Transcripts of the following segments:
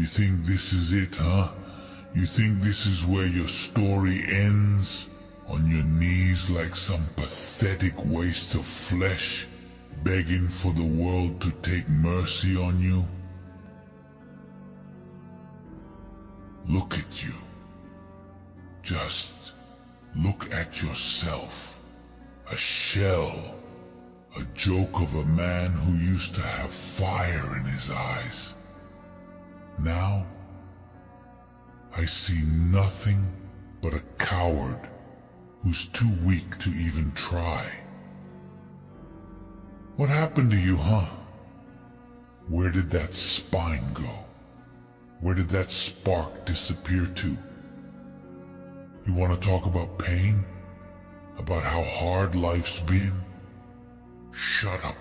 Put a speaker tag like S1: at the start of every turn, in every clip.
S1: think this is it, huh? You think this is where your story ends? On your knees like some pathetic waste of flesh, begging for the world to take mercy on you? Look at you. Just look at yourself. A shell. A joke of a man who used to have fire in his eyes. Now, I see nothing but a coward who's too weak to even try. What happened to you, huh? Where did that spine go? Where did that spark disappear to? You want to talk about pain? About how hard life's been? Shut up.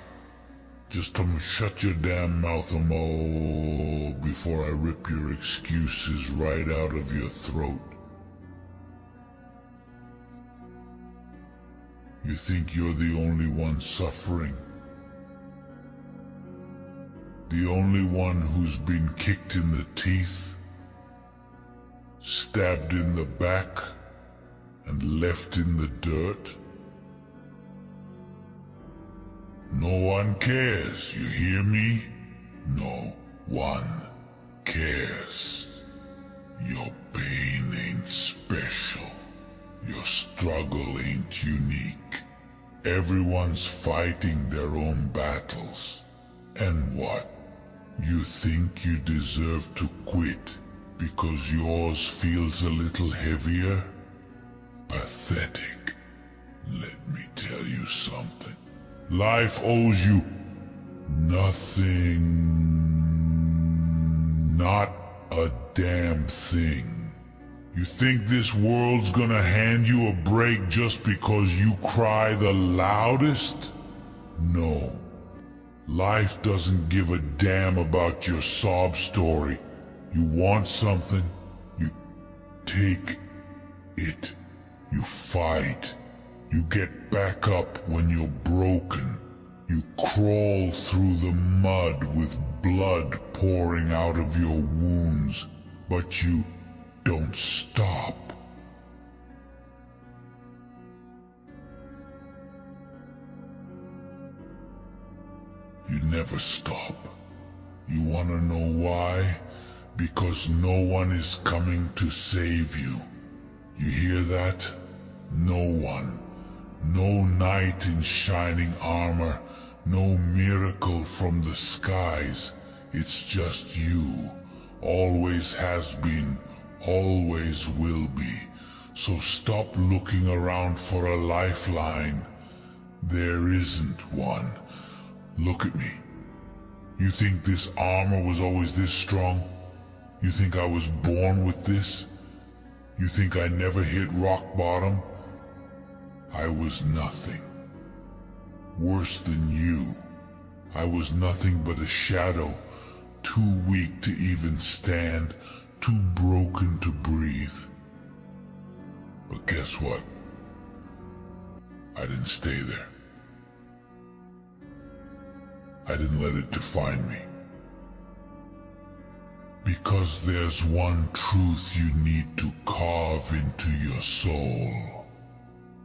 S1: Just shut your damn mouth before I rip your excuses right out of your throat. You think you're the only one suffering? The only one who's been kicked in the teeth, stabbed in the back, and left in the dirt? No one cares, you hear me? No one cares. Your pain ain't special. Your struggle ain't unique. Everyone's fighting their own battles. And what? You think you deserve to quit because yours feels a little heavier? Pathetic. Let me tell you something. Life owes you nothing. Not a damn thing. You think this world's gonna hand you a break just because you cry the loudest? No. Life doesn't give a damn about your sob story. You want something, you take it. You fight. You get back up when you're broken. You crawl through the mud with blood pouring out of your wounds, but you don't stop. You never stop. You wanna know why? Because no one is coming to save you. You hear that? No one. No knight in shining armor. No miracle from the skies. It's just you. Always has been. Always will be. So stop looking around for a lifeline. There isn't one. Look at me. You think this armor was always this strong? You think I was born with this? You think I never hit rock bottom? I was nothing. Worse than you. I was nothing but a shadow, too weak to even stand, too broken to breathe. But guess what? I didn't stay there. I didn't let it define me. Because there's one truth you need to carve into your soul.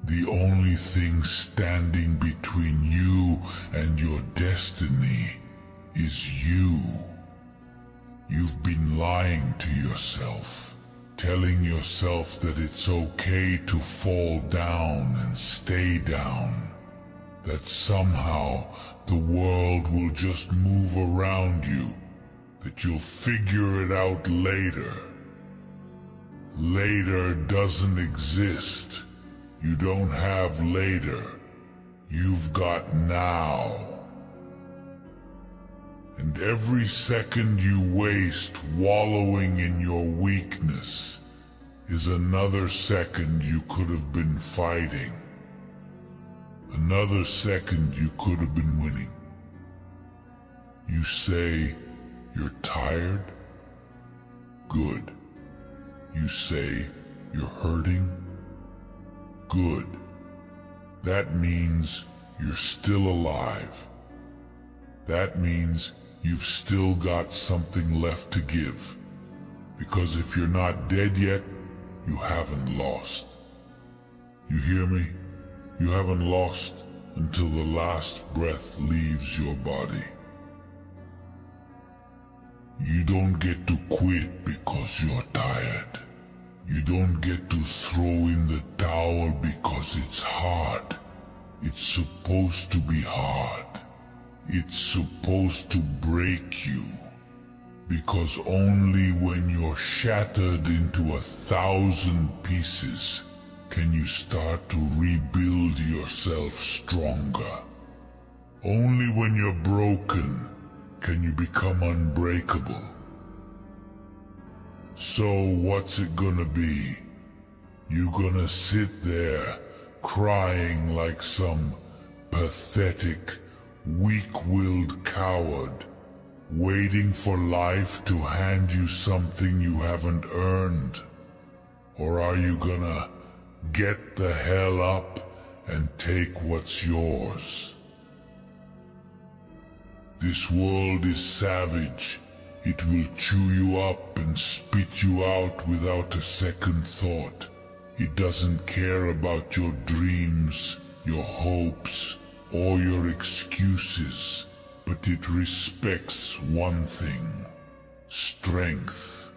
S1: The only thing standing between you and your destiny is you. You've been lying to yourself, telling yourself that it's okay to fall down and stay down, that somehow the world will just move around you, that you'll figure it out later. Later doesn't exist. You don't have later. You've got now. And every second you waste wallowing in your weakness is another second you could have been fighting. Another second you could have been winning. You say you're tired? Good. You say you're hurting? Good. That means you're still alive. That means you've still got something left to give. Because if you're not dead yet, you haven't lost. You hear me? You haven't lost until the last breath leaves your body. You don't get to quit because you're tired. You don't get to throw in the towel because it's hard. It's supposed to be hard. It's supposed to break you. Because only when you're shattered into 1,000 pieces can you start to rebuild yourself stronger. Only when you're broken can you become unbreakable. So what's it gonna be? You gonna sit there crying like some pathetic, weak-willed coward, waiting for life to hand you something you haven't earned? Or are you gonna get the hell up and take what's yours? This world is savage. It will chew you up and spit you out without a second thought. It doesn't care about your dreams, your hopes, or your excuses, but it respects one thing: strength.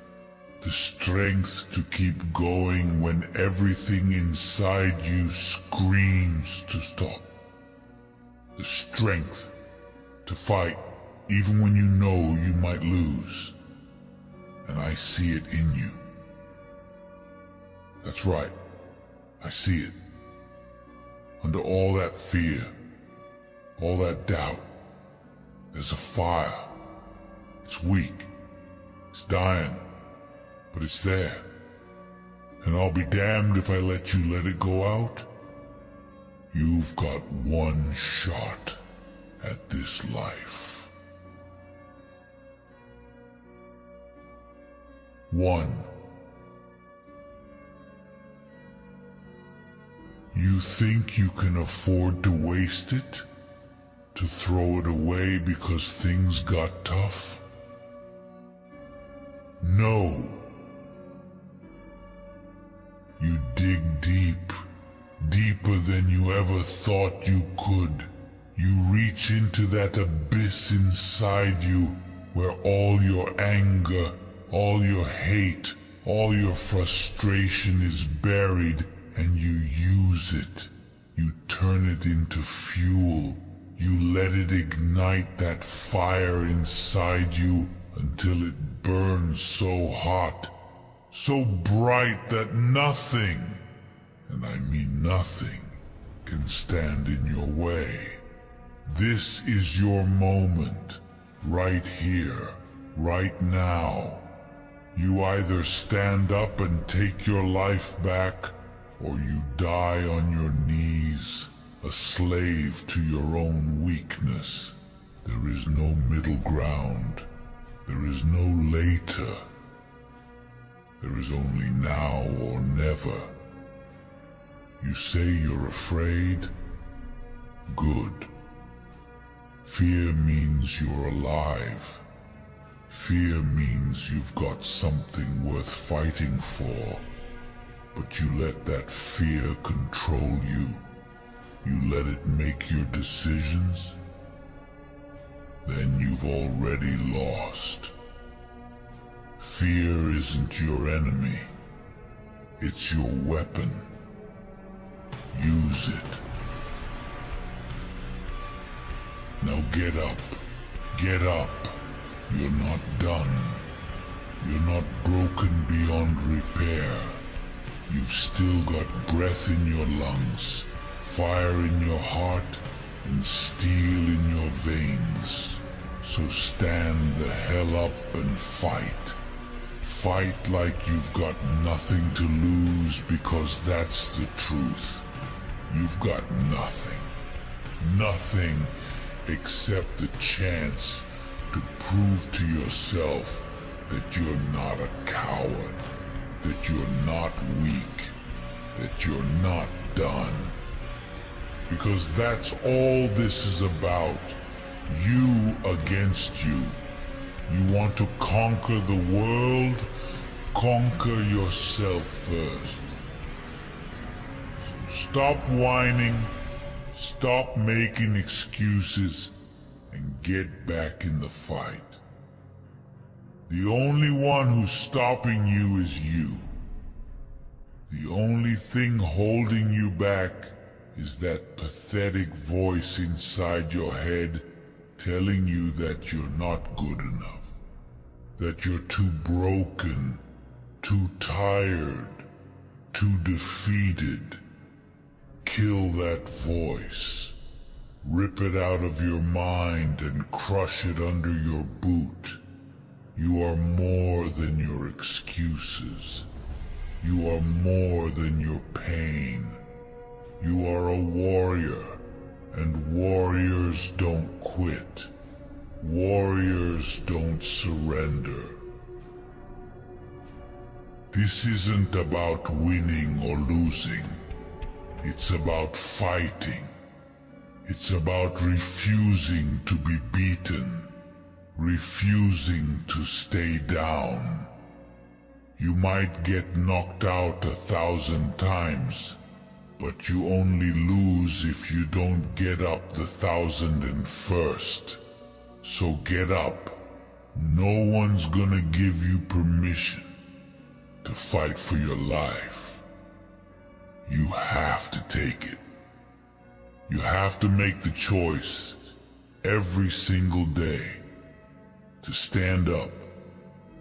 S1: The strength to keep going when everything inside you screams to stop. The strength to fight even when you know you might lose. And I see it in you. That's right, I see it. Under all that fear, all that doubt, there's a fire. It's weak, it's dying, but it's there. And I'll be damned if I let you let it go out. You've got one shot at this life. One. You think you can afford to waste it? To throw it away because things got tough? No. You dig deep, deeper than you ever thought you could. You reach into that abyss inside you where all your anger, all your hate, all your frustration is buried, and you use it. You turn it into fuel. You let it ignite that fire inside you until it burns so hot, so bright that nothing, and I mean nothing, can stand in your way. This is your moment, right here, right now. You either stand up and take your life back, or you die on your knees, a slave to your own weakness. There is no middle ground. There is no later. There is only now or never. You say you're afraid? Good. Fear means you're alive. Fear means you've got something worth fighting for. But you let that fear control you. You let it make your decisions. Then you've already lost. Fear isn't your enemy. It's your weapon. Use it. Now get up. Get up. You're not done. You're not broken beyond repair. You've still got breath in your lungs, fire in your heart, and steel in your veins. So stand the hell up and fight. Fight like you've got nothing to lose, because that's the truth. You've got nothing. Nothing except the chance to prove to yourself that you're not a coward, that you're not weak, that you're not done. Because that's all this is about. You against you. You want to conquer the world? conquer yourself first. So stop whining, stop making excuses, and get back in the fight. The only one who's stopping you is you. The only thing holding you back is that pathetic voice inside your head telling you that you're not good enough, that you're too broken, too tired, too defeated. Kill that voice. Rip it out of your mind and crush it under your boot. You are more than your excuses. You are more than your pain. You are a warrior, and warriors don't quit. Warriors don't surrender. This isn't about winning or losing. It's about fighting. It's about refusing to be beaten, refusing to stay down. You might get knocked out 1,000 times, but you only lose if you don't get up the 1,001st. So get up. No one's gonna give you permission to fight for your life. You have to take it. You have to make the choice every single day to stand up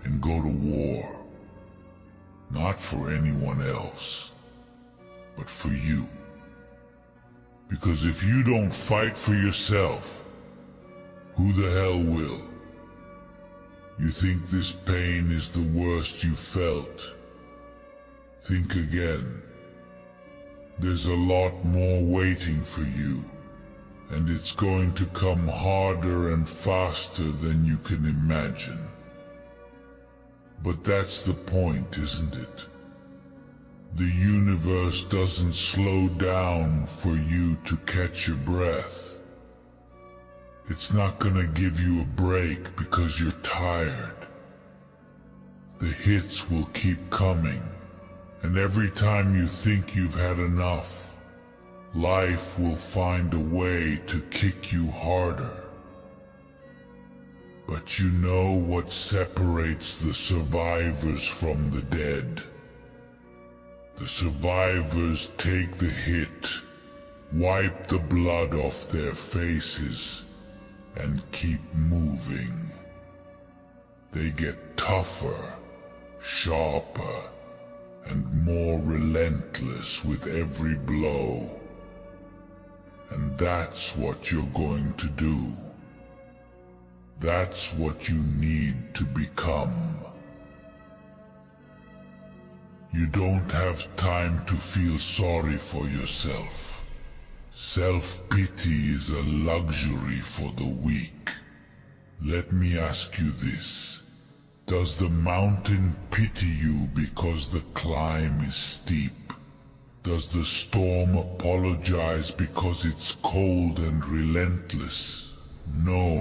S1: and go to war. Not for anyone else, but for you. Because if you don't fight for yourself, who the hell will? You think this pain is the worst you felt? Think again. There's a lot more waiting for you, and it's going to come harder and faster than you can imagine. But that's the point, isn't it? The universe doesn't slow down for you to catch your breath. It's not gonna give you a break because you're tired. The hits will keep coming, and every time you think you've had enough, life will find a way to kick you harder. But you know what separates the survivors from the dead? The survivors take the hit, wipe the blood off their faces, and keep moving. They get tougher, sharper, and more relentless with every blow. And that's what you're going to do. That's what you need to become. You don't have time to feel sorry for yourself. Self-pity is a luxury for the weak. Let me ask you this. Does the mountain pity you because the climb is steep? Does the storm apologize because it's cold and relentless? No.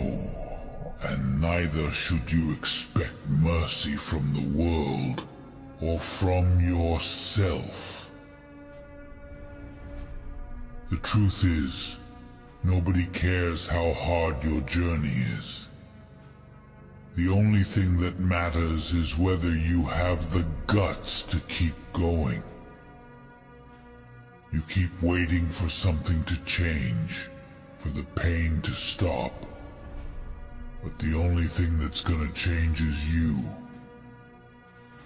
S1: And neither should you expect mercy from the world or from yourself. The truth is, nobody cares how hard your journey is. The only thing that matters is whether you have the guts to keep going. You keep waiting for something to change, for the pain to stop. But the only thing that's gonna change is you.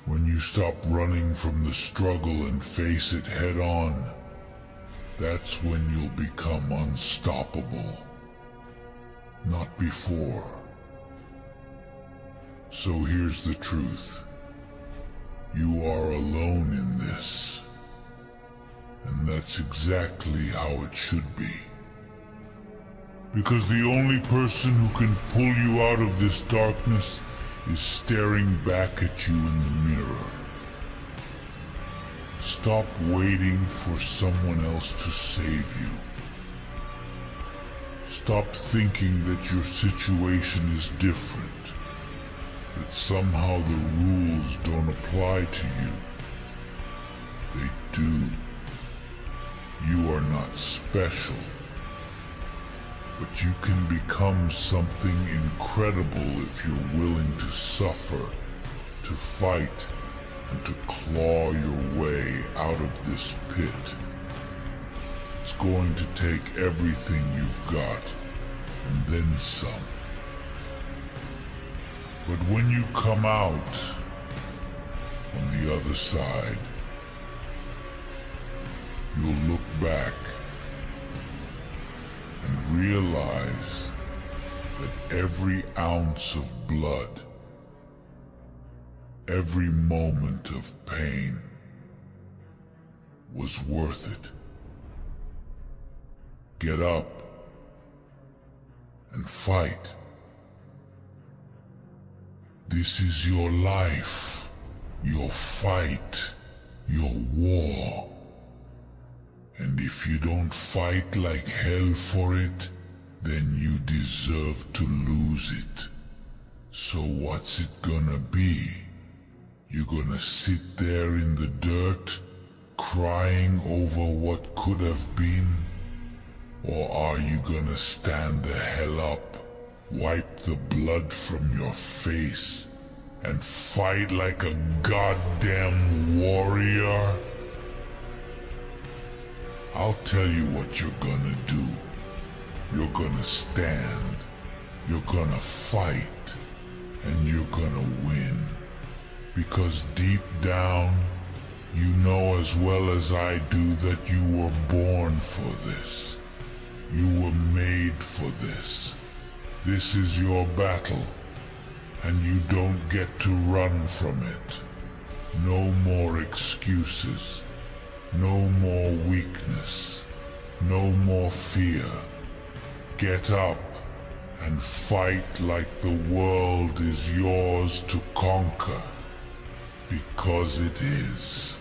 S1: When you stop running from the struggle and face it head on, that's when you'll become unstoppable. Not before. So here's the truth. You are alone in this. And that's exactly how it should be. Because the only person who can pull you out of this darkness is staring back at you in the mirror. Stop waiting for someone else to save you. Stop thinking that your situation is different. that somehow the rules don't apply to you. They do. You are not special. But you can become something incredible if you're willing to suffer, to fight, and to claw your way out of this pit. It's going to take everything you've got, and then some. But when you come out on the other side, you'll look back and realize that every ounce of blood, every moment of pain was worth it. Get up and fight. This is your life, your fight, your war. And if you don't fight like hell for it, then you deserve to lose it. So what's it gonna be? You gonna sit there in the dirt, crying over what could have been? Or are you gonna stand the hell up, wipe the blood from your face, and fight like a goddamn warrior? I'll tell you what you're gonna do. You're gonna stand, you're gonna fight, and you're gonna win. Because deep down, you know as well as I do that you were born for this. You were made for this. This is your battle, and you don't get to run from it. No more excuses. No more weakness, no more fear. Get up and fight like the world is yours to conquer, because it is.